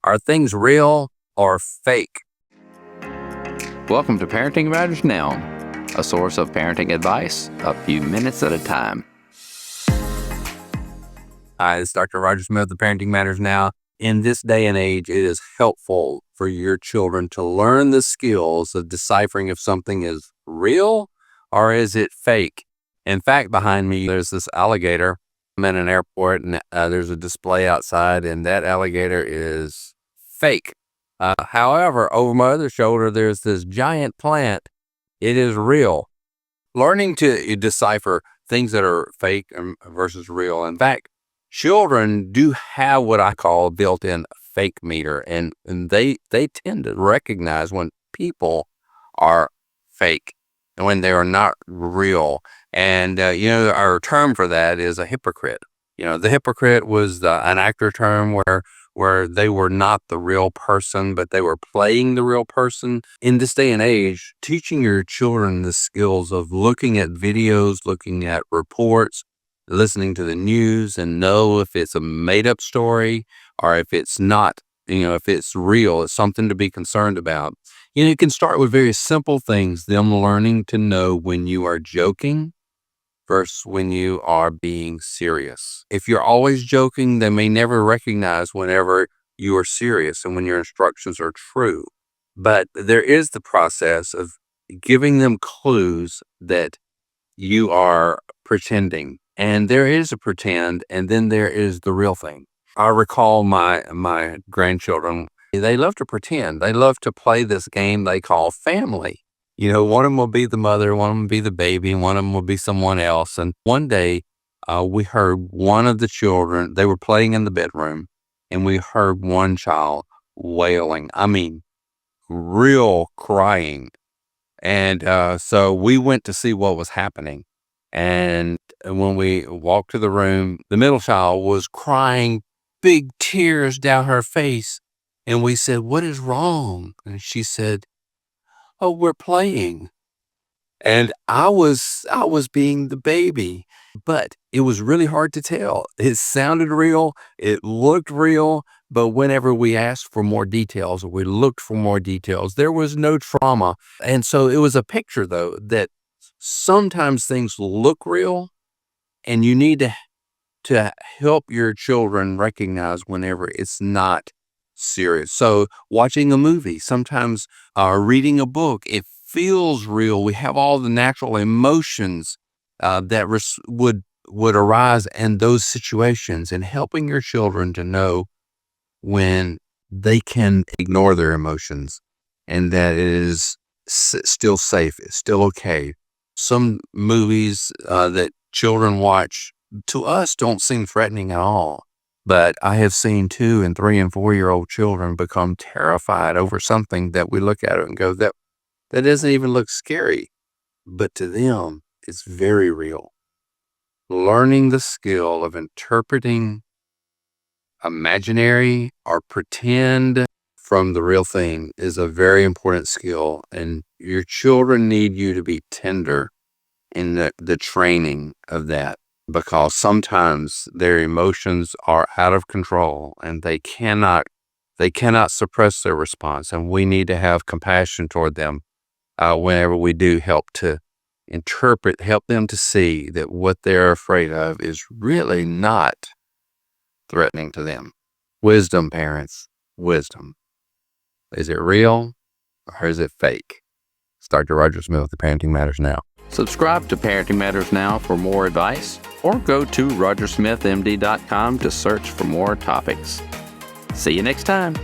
Are things real or fake? Welcome to Parenting Matters Now, a source of parenting advice a few minutes at a time. Hi, this is Dr. Roger Smith of Parenting Matters Now. In this day and age, it is helpful for your children to learn the skills of deciphering if something is real or is it fake. In fact, behind me, there's this alligator. I'm at an airport, and there's a display outside, and that alligator is fake. However, over my other shoulder, there's this giant plant. It is real. Learning to decipher things that are fake versus real. In fact, children do have what I call built-in fake meter, and they tend to recognize when people are fake and when they are not real. And, our term for that is a hypocrite. The hypocrite was an actor term where they were not the real person, but they were playing the real person. In this day and age, teaching your children the skills of looking at videos, looking at reports, listening to the news, and know if it's a made-up story or if it's not, if it's real, it's something to be concerned about. You can start with very simple things, them learning to know when you are joking versus when you are being serious. If you're always joking, they may never recognize whenever you are serious and when your instructions are true. But there is the process of giving them clues that you are pretending. And there is a pretend, and then there is the real thing. I recall my grandchildren, they love to pretend. They love to play this game they call family. One of them will be the mother, one of them will be the baby, and one of them will be someone else. And one day, we heard one of the children, they were playing in the bedroom, and we heard one child wailing. I mean, real crying. And so we went to see what was happening. And when we walked to the room, the middle child was crying big tears down her face. And we said, "What is wrong?" And she said, "Oh, we're playing." And I was being the baby, but it was really hard to tell. It sounded real. It looked real. But whenever we asked for more details or we looked for more details, there was no trauma. And so it was a picture, though, that sometimes things look real, and you need to help your children recognize whenever it's not serious. So watching a movie, sometimes reading a book, it feels real. We have all the natural emotions that would arise in those situations, and helping your children to know when they can ignore their emotions and that it is still safe, it's still okay. Some movies that children watch to us don't seem threatening at all. But I have seen 2 and 3 and 4-year-old children become terrified over something that we look at it and go, that doesn't even look scary. But to them, it's very real. Learning the skill of interpreting imaginary or pretend from the real thing is a very important skill. And your children need you to be tender in the training of that, because sometimes their emotions are out of control and they cannot suppress their response. And we need to have compassion toward them whenever we do help to help them to see that what they're afraid of is really not threatening to them. Wisdom, parents, wisdom. Is it real or is it fake? It's Dr. Roger Smith with Parenting Matters Now. Subscribe to Parenting Matters Now for more advice, or go to rogersmithmd.com to search for more topics. See you next time.